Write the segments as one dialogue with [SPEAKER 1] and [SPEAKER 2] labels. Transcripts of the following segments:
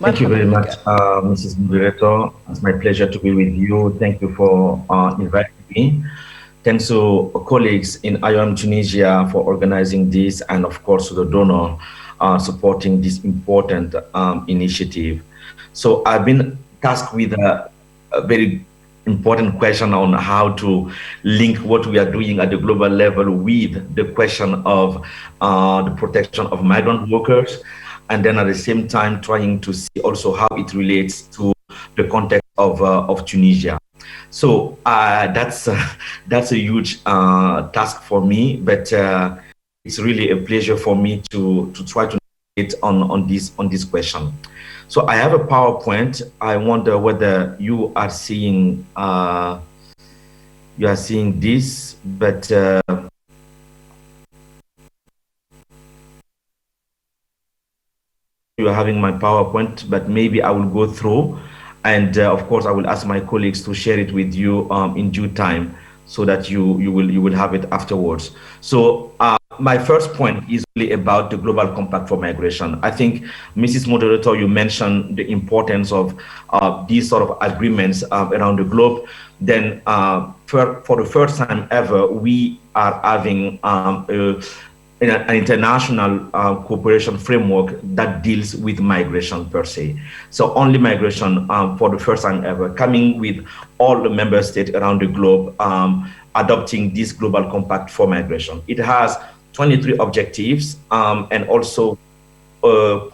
[SPEAKER 1] Thank you very
[SPEAKER 2] مرحبا
[SPEAKER 1] much,
[SPEAKER 2] بك.
[SPEAKER 1] Mrs. Moderator. It's my pleasure to be with you. Thank you for inviting me. Thanks to colleagues in IOM Tunisia for organizing this, and of course to the donor supporting this important initiative. So I've been tasked with a very important question on how to link what we are doing at the global level with the question of the protection of migrant workers, and then at the same time trying to see also how it relates to the context of Tunisia. So that's a huge task for me, but it's really a pleasure for me to try to navigate on this question. So I have a PowerPoint. I wonder whether you are seeing this, but you are having my PowerPoint, but maybe I will go through, and of course I will ask my colleagues to share it with you in due time, so that you will have it afterwards. So my first point is really about the global compact for migration. I think, Mrs. Moderator, you mentioned the importance of these sort of agreements around the globe. Then for the first time ever, we are having an international cooperation framework that deals with migration per se. So only migration, for the first time ever, coming with all the member states around the globe adopting this global compact for migration. It has 23 objectives and also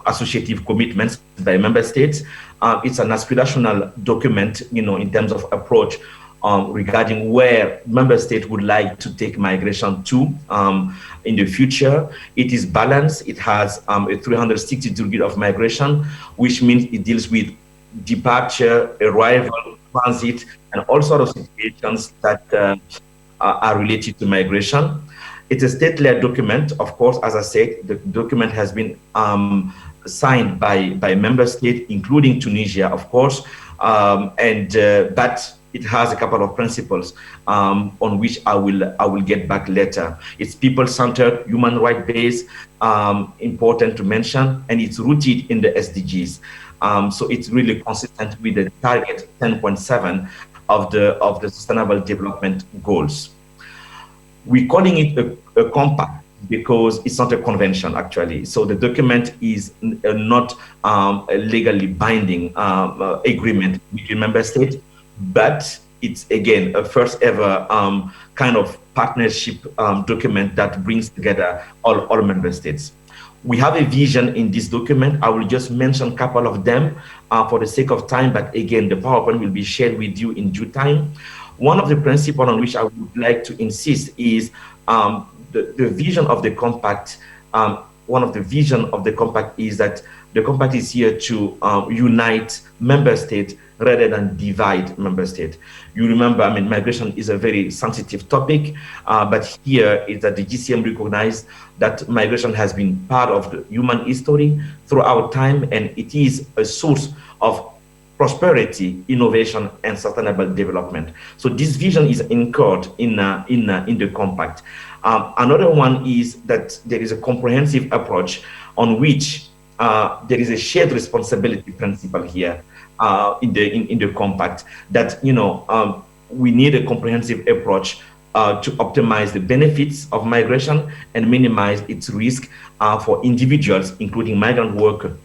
[SPEAKER 1] associative commitments by member states. It's an aspirational document, in terms of approach regarding where member states would like to take migration to in the future. It is balanced. It has a 360 degree of migration, which means it deals with departure, arrival, transit, and all sorts of situations that are related to migration. It's a state-led document, of course. As I said, the document has been signed by member states, including Tunisia, of course, and but it has a couple of principles on which I will get back later. It's people-centered, human right-based, important to mention, and it's rooted in the SDGs. So it's really consistent with the target 10.7 of the Sustainable Development Goals. We're calling it a compact because it's not a convention, actually. So the document is not a legally binding agreement between member states, but it's again a first ever kind of partnership document that brings together all member states. We have a vision in this document. I will just mention a couple of them for the sake of time, but again, the PowerPoint will be shared with you in due time. One of the principles on which I would like to insist is the vision of the compact. One of the vision of the compact is that the compact is here to unite member states rather than divide member states. You remember, I mean, migration is a very sensitive topic, but here is that the GCM recognized that migration has been part of the human history throughout time, and it is a source of prosperity, innovation, and sustainable development. So this vision is anchored in the compact. Another one is that there is a comprehensive approach on which there is a shared responsibility principle here in the compact, that we need a comprehensive approach to optimize the benefits of migration and minimize its risk for individuals, including migrant workers,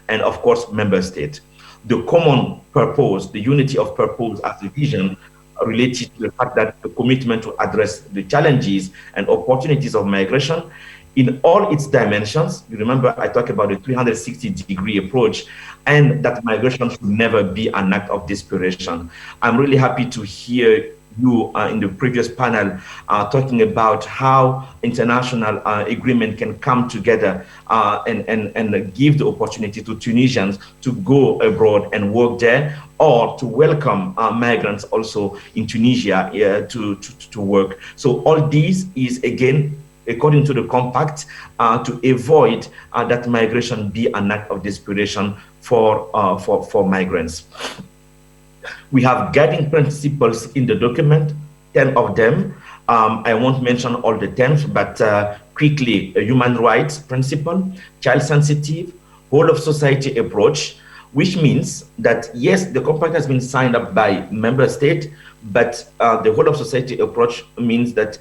[SPEAKER 1] and of course, member states. The common purpose, the unity of purpose as a vision related to the fact that the commitment to address the challenges and opportunities of migration in all its dimensions. You remember I talked about the 360-degree approach, and that migration should never be an act of desperation. I'm really happy to hear you in the previous panel talking about how international agreement can come together and give the opportunity to Tunisians to go abroad and work there, or to welcome migrants also in Tunisia to work. So all these is, again, according to the compact, to avoid that migration be an act of desperation for migrants. We have guiding principles in the document, 10 of them. I won't mention all the 10, but quickly, a human rights principle, child sensitive, whole of society approach, which means that yes, the compact has been signed up by member state, but the whole of society approach means that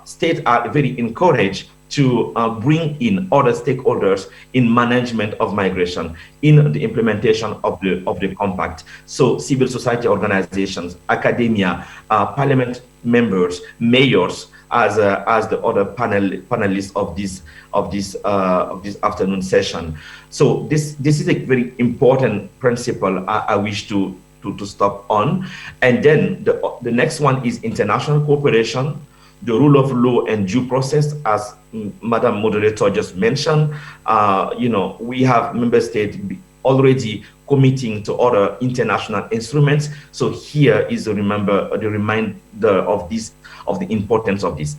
[SPEAKER 1] states are very encouraged to bring in other stakeholders in management of migration, in the implementation of the compact. So civil society organizations, academia, parliament members, mayors, as the other panelists of this afternoon session. So this is a very important principle I wish to stop on. And then the next one is international cooperation, the rule of law and due process, as Madam Moderator just mentioned. We have member states already committing to other international instruments. So here is the reminder of this, of the importance of this.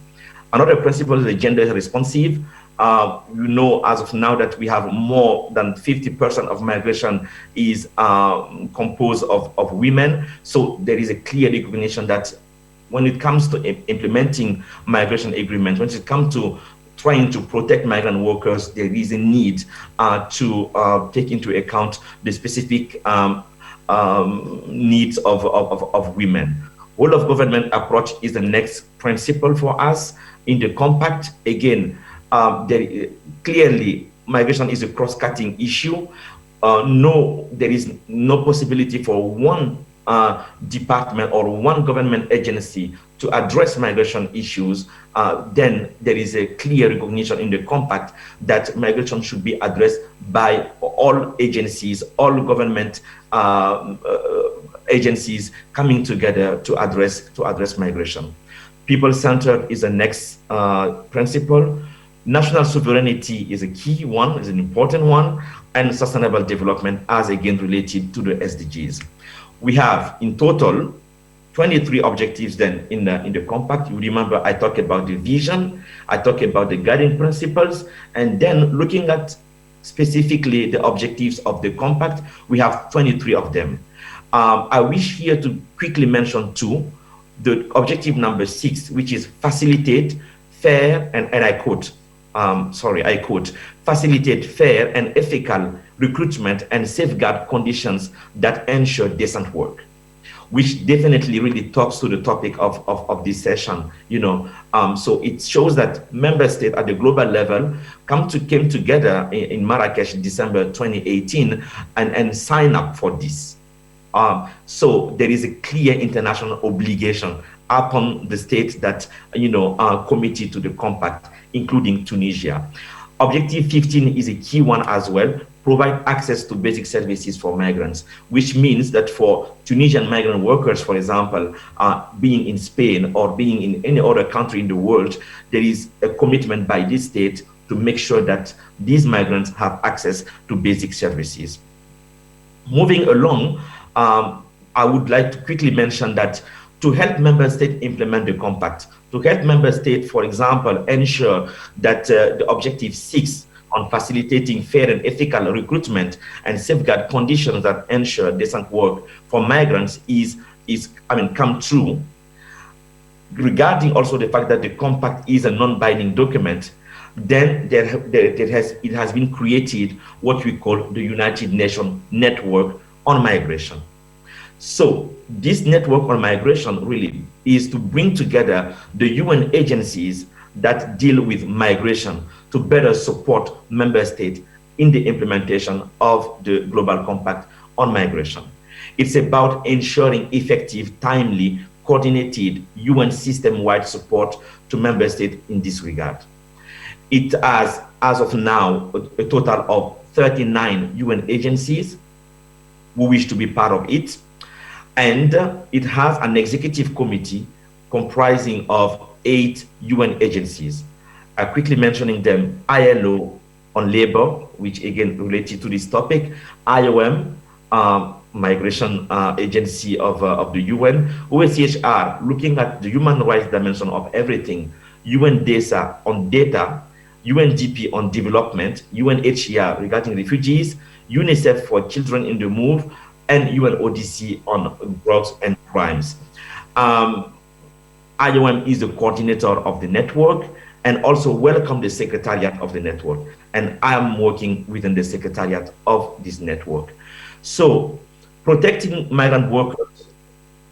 [SPEAKER 1] Another principle is the gender responsive. As of now that we have more than 50% of migration is composed of women. So there is a clear recognition that when it comes to implementing migration agreements, when it comes to trying to protect migrant workers, there is a need to take into account the specific needs of women. Whole of government approach is the next principle for us in the compact. Again, clearly migration is a cross-cutting issue. There is no possibility for one department or one government agency to address migration issues. Then there is a clear recognition in the compact that migration should be addressed by all agencies, all government agencies coming together to address migration. People-centered is the next principle. National sovereignty is a key one, is an important one, and sustainable development as again related to the SDGs. We have in total 23 objectives then in the compact. You remember I talked about the vision, I talked about the guiding principles, and then looking at specifically the objectives of the compact, we have 23 of them. I wish here to quickly mention two. The objective number 6, which is facilitate fair, and I quote, facilitate fair and ethical recruitment and safeguard conditions that ensure decent work, which definitely really talks to the topic of this session. So it shows that member states at the global level came together in Marrakesh in December 2018 and sign up for this. So there is a clear international obligation upon the states that are committed to the compact, including Tunisia. Objective 15 is a key one as well. Provide access to basic services for migrants, which means that for Tunisian migrant workers, for example, being in Spain or being in any other country in the world, there is a commitment by this state to make sure that these migrants have access to basic services. Moving along, I would like to quickly mention that to help member states implement the compact, to help member states, for example, ensure that the objective 6 on facilitating fair and ethical recruitment and safeguard conditions that ensure decent work for migrants come true. Regarding also the fact that the compact is a non-binding document, then it has been created what we call the United Nations Network on Migration. So this network on migration really is to bring together the UN agencies that deal with migration to better support member states in the implementation of the Global Compact on Migration. It's about ensuring effective, timely, coordinated UN system-wide support to member states in this regard. It has, as of now, a total of 39 UN agencies who wish to be part of it. And it has an executive committee comprising of 8 UN agencies. Quickly mentioning them: ILO on labor, which again related to this topic, IOM, migration agency of the UN, OSCHR, looking at the human rights dimension of everything, UNDESA on data, UNDP on development, UNHCR regarding refugees, UNICEF for children in the move, and UNODC on drugs and crimes. IOM is the coordinator of the network and also welcome the secretariat of the network. and I am working within the secretariat of this network. So protecting migrant workers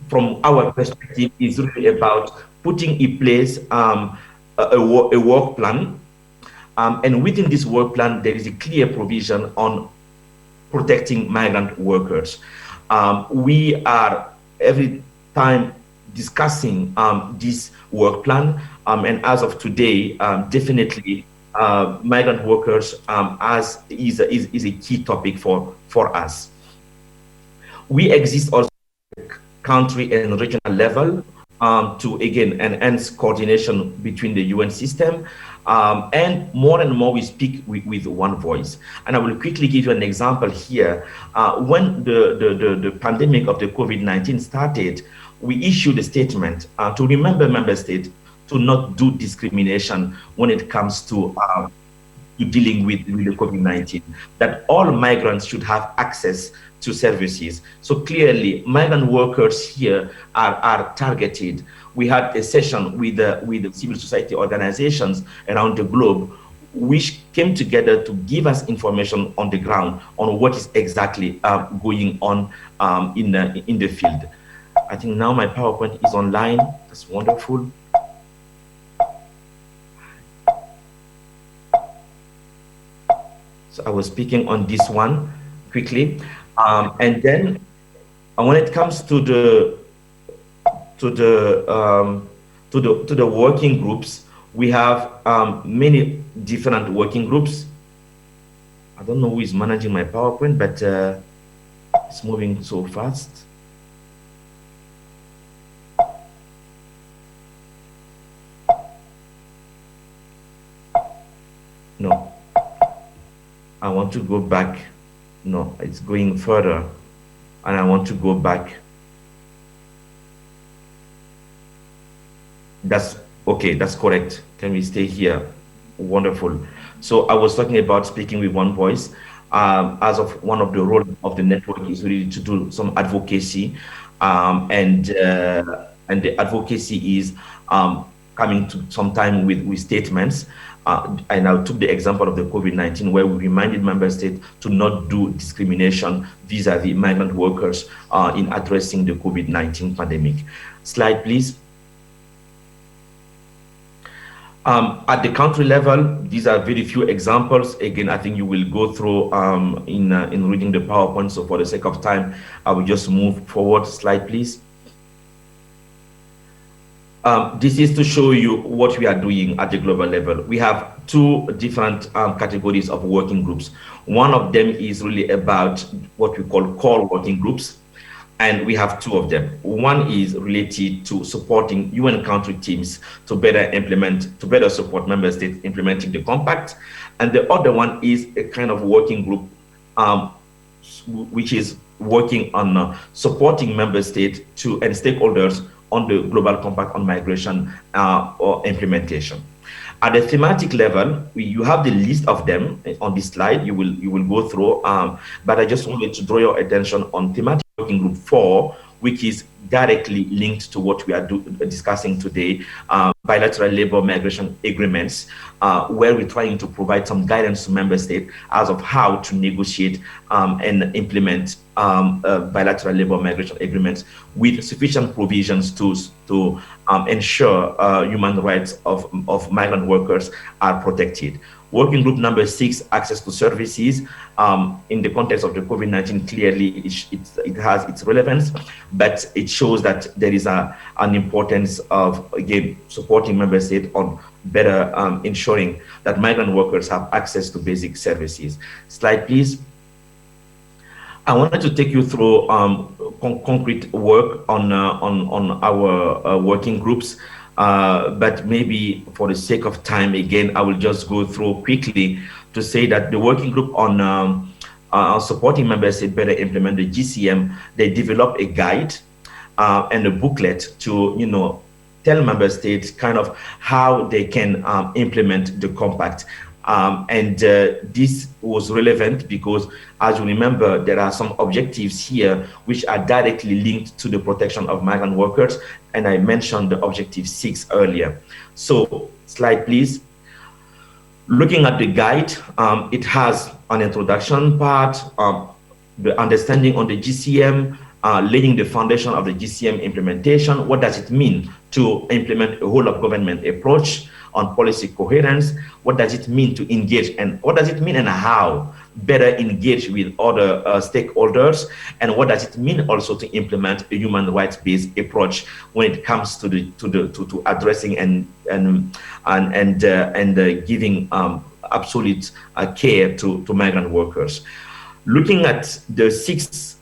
[SPEAKER 1] from our perspective is really about putting in place a work plan. And within this work plan, there is a clear provision on protecting migrant workers. We are every time discussing this work plan, and as of today, definitely migrant workers is a key topic for us. We exist also country and regional level to again enhance coordination between the UN system. And more we speak with one voice. And I will quickly give you an example here. When the pandemic of the COVID-19 started, we issued a statement to remember member states to not do discrimination when it comes to dealing with the COVID-19, that all migrants should have access to services. So clearly, migrant workers here are targeted. We had a session with the civil society organizations around the globe, which came together to give us information on the ground on what is exactly going on in the field. I think now my PowerPoint is online. That's wonderful. So I was speaking on this one quickly, and then when it comes to the working groups, we have many different working groups. I don't know who is managing my PowerPoint, but it's moving so fast. No. I want to go back. No, it's going further, and I want to go back. That's okay, that's correct. Can we stay here? Wonderful. So I was talking about speaking with one voice. As of one of the roles of the network is really to do some advocacy, and the advocacy is coming to some time with statements. And I took the example of the COVID-19, where we reminded member states to not do discrimination vis-a-vis migrant workers in addressing the COVID-19 pandemic. Slide, please. At the country level, these are very few examples. Again, I think you will go through in reading the PowerPoint. So for the sake of time, I will just move forward. Slide, please. This is to show you what we are doing at the global level. We have two different categories of working groups. One of them is really about what we call core working groups, and we have two of them. One is related to supporting UN country teams to better support member states implementing the compact, and the other one is a kind of working group which is working on supporting member states and stakeholders on the Global Compact on Migration or implementation. At the thematic level, you have the list of them on this slide. You will go through, but I just wanted to draw your attention on thematic working group 4, which is directly linked to what we are discussing today, bilateral labor migration agreements, where we're trying to provide some guidance to member states as of how to negotiate and implement bilateral labor migration agreements with sufficient provisions to ensure human rights of migrant workers are protected. Working group number 6, access to services. In the context of the COVID-19, clearly it has its relevance, but it shows that there is an importance of, again, supporting member states on better ensuring that migrant workers have access to basic services. Slide, please. I wanted to take you through concrete work on our working groups. But maybe for the sake of time, again, I will just go through quickly to say that the working group on supporting member states better implement the GCM, they develop a guide and a booklet to, tell member states kind of how they can implement the compact. And this was relevant because, as you remember, there are some objectives here which are directly linked to the protection of migrant workers. And I mentioned the objective 6 earlier. So, slide, please. Looking at the guide, it has an introduction part, the understanding on the GCM, laying the foundation of the GCM implementation. What does it mean to implement a whole of government approach on policy coherence? What does it mean to engage, and what does it mean and how better engage with other stakeholders? And what does it mean also to implement a human rights-based approach when it comes to to addressing and giving absolute care to migrant workers. Looking at the six,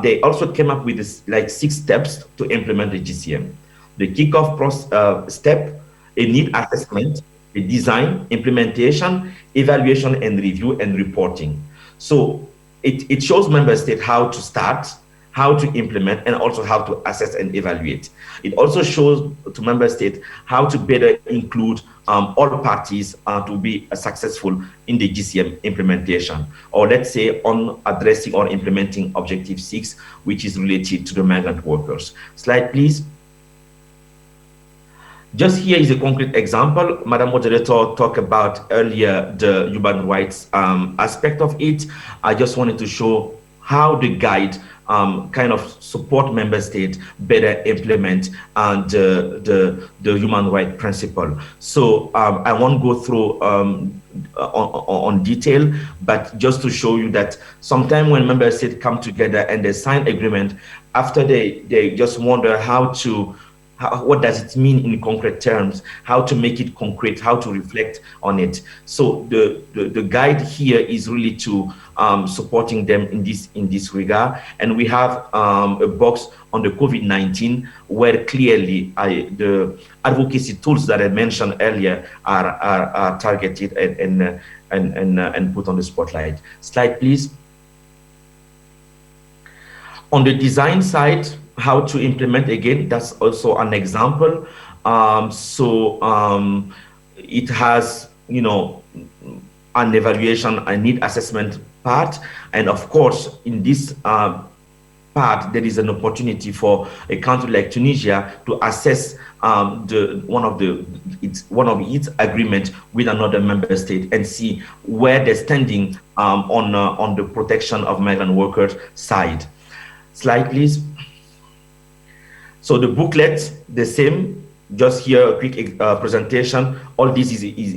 [SPEAKER 1] they also came up with this, like 6 steps to implement the GCM. The kickoff step, a need assessment, a design, implementation, evaluation and review and reporting. So it shows member states how to start, how to implement, and also how to assess and evaluate. It also shows to member states how to better include all parties to be successful in the GCM implementation, or let's say on addressing or implementing Objective 6, which is related to the migrant workers. Slide, please. Just here is a concrete example. Madam Moderator talked about earlier the human rights aspect of it. I just wanted to show how the guide kind of support member states better implement the human rights principle. So I won't go through on detail, but just to show you that sometimes when member states come together and they sign agreement, after they just wonder what does it mean in concrete terms, how to make it concrete, how to reflect on it. So the guide here is really to supporting them in this regard. And we have a box on the COVID-19 where clearly the advocacy tools that I mentioned earlier are targeted and put on the spotlight. Slide, please. On the design side, how to implement, again, that's also an example. It has, an evaluation, a need assessment part, and of course, in this part, there is an opportunity for a country like Tunisia to assess one of its agreement with another member state and see where they're standing on the protection of migrant workers side. Slide, please. So the booklet, the same, just here a quick presentation. All this is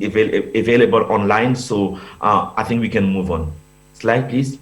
[SPEAKER 1] available online, so I think we can move on. Slide, please.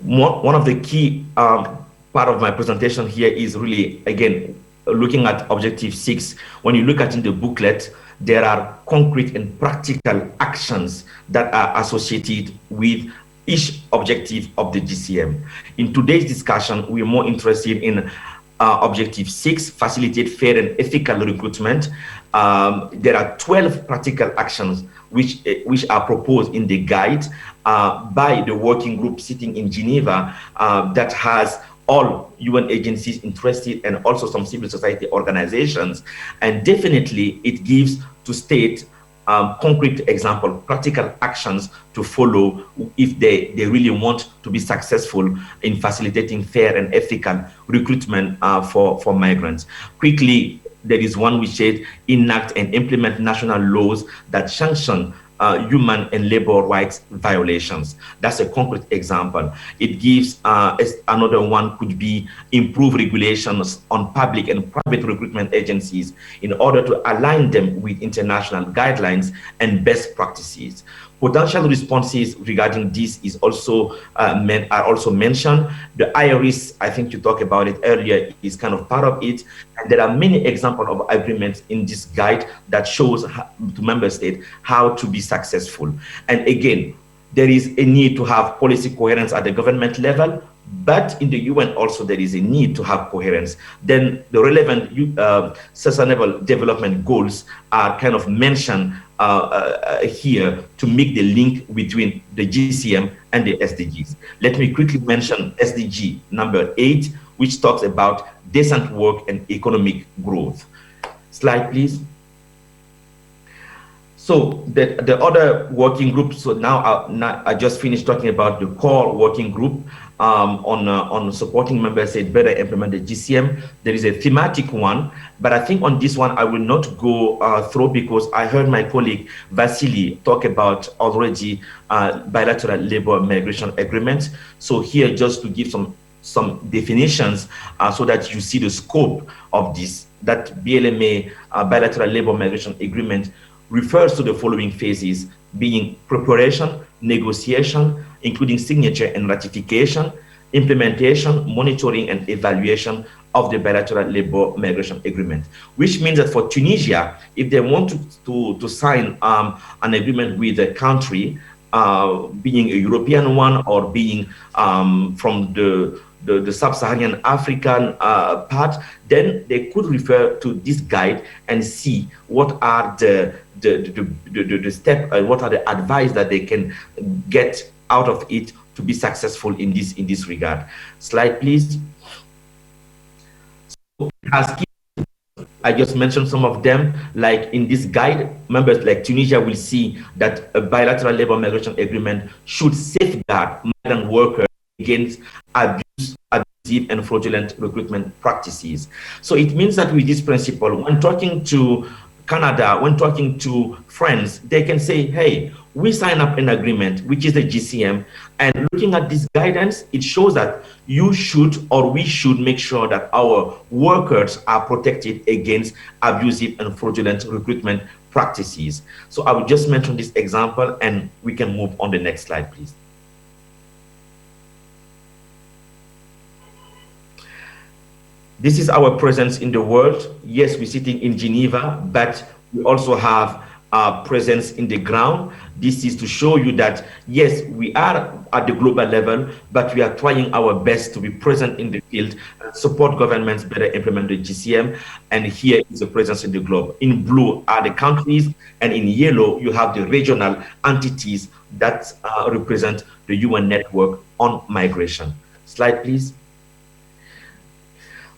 [SPEAKER 1] One of the key part of my presentation here is really, again, looking at Objective 6. When you look at in the booklet, there are concrete and practical actions that are associated with each objective of the GCM. In today's discussion, we're more interested in Objective 6, facilitate fair and ethical recruitment. There are 12 practical actions which are proposed in the guide by the working group sitting in Geneva that has all UN agencies interested and also some civil society organizations. And definitely it gives to state concrete example, practical actions to follow if they really want to be successful in facilitating fair and ethical recruitment for migrants. Quickly, there is one which says enact and implement national laws that sanction human and labor rights violations. That's a concrete example. It gives another one could be improve regulations on public and private recruitment agencies in order to align them with international guidelines and best practices. Potential responses regarding this is also are also mentioned. The IRIS, I think you talked about it earlier, is kind of part of it. And there are many examples of agreements in this guide that shows to member states how to be successful. And again, there is a need to have policy coherence at the government level, but in the UN also there is a need to have coherence. Then the relevant sustainable development goals are kind of mentioned here to make the link between the GCM and the SDGs. Let me quickly mention SDG number 8, which talks about decent work and economic growth. Slide, please. So the other working group. So now I just finished talking about the core working group on supporting member states better implement the GCM. There is a thematic one, but I think on this one I will not go through because I heard my colleague Vasily talk about already bilateral labor migration agreements. So here just to give some definitions so that you see the scope of this. That BLMA bilateral labor migration agreement refers to the following phases, being preparation, negotiation, including signature and ratification, implementation, monitoring, and evaluation of the bilateral labor migration agreement, which means that for Tunisia, if they want to sign an agreement with a country, being a European one or being from the sub-Saharan African part, then they could refer to this guide and see what are the step, what are the advice that they can get out of it to be successful in this regard. Slide, please. So, as I just mentioned some of them, like in this guide, members like Tunisia will see that a bilateral labor migration agreement should safeguard migrant workers against abuse, abusive and fraudulent recruitment practices. So it means that with this principle, when talking to Canada, when talking to friends, they can say, hey, we sign up an agreement, which is the GCM, and looking at this guidance, it shows that you should or we should make sure that our workers are protected against abusive and fraudulent recruitment practices. So I will just mention this example and we can move on the next slide, please. This is our presence in the world. Yes, we're sitting in Geneva, but we also have presence in the ground. This is to show you that, yes, we are at the global level, but we are trying our best to be present in the field and support governments better implement the GCM. And here is the presence in the globe. In blue are the countries, and in yellow, you have the regional entities that represent the UN network on migration. Slide, please.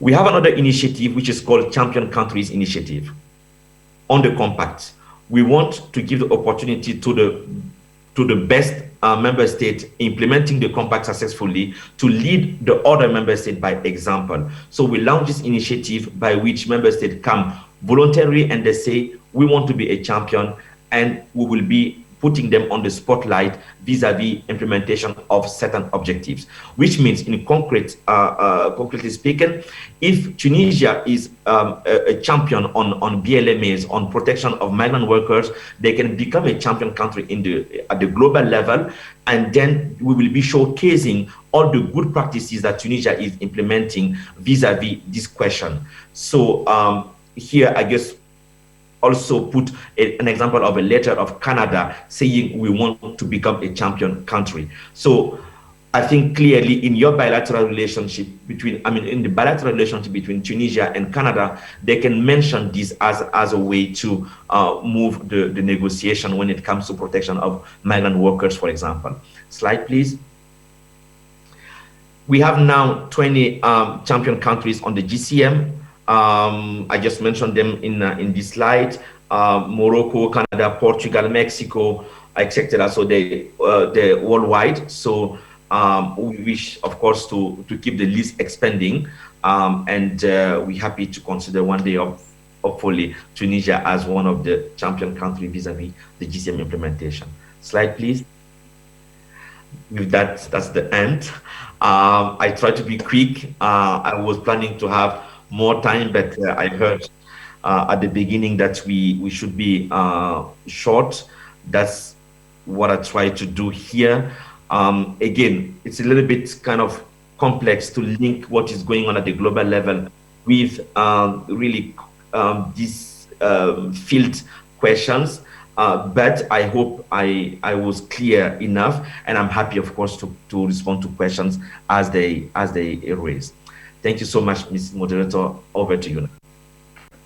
[SPEAKER 1] We have another initiative which is called Champion Countries Initiative on the compact. We want to give the opportunity to the best member state implementing the compact successfully to lead the other member state by example. So we launch this initiative by which member states come voluntarily and they say, we want to be a champion, and we will be putting them on the spotlight vis-a-vis implementation of certain objectives, which means in concretely speaking, if Tunisia is a champion on BLMAs, on protection of migrant workers, they can become a champion country at the global level, and then we will be showcasing all the good practices that Tunisia is implementing vis-a-vis this question. So here, I guess, also put an example of a letter of Canada saying we want to become a champion country. So I think clearly in your bilateral relationship in the bilateral relationship between Tunisia and Canada, they can mention this as a way to move the negotiation when it comes to protection of migrant workers, for example. Slide, please. We have now 20 champion countries on the GCM. I just mentioned them in this slide: Morocco, Canada, Portugal, Mexico, etc. So they're worldwide. So we wish, of course, to keep the list expanding, and we're happy to consider one day hopefully Tunisia as one of the champion countries vis-a-vis the GCM implementation. Slide, please. With that, that's the end. I try to be quick. I was planning to have more time, but I heard at the beginning that we should be short. That's what I try to do here. Again, it's a little bit kind of complex to link what is going on at the global level with really these field questions. But I hope I was clear enough, and I'm happy, of course, to respond to questions as they arise. Thank you so much, Ms. Moderator. Over to you now.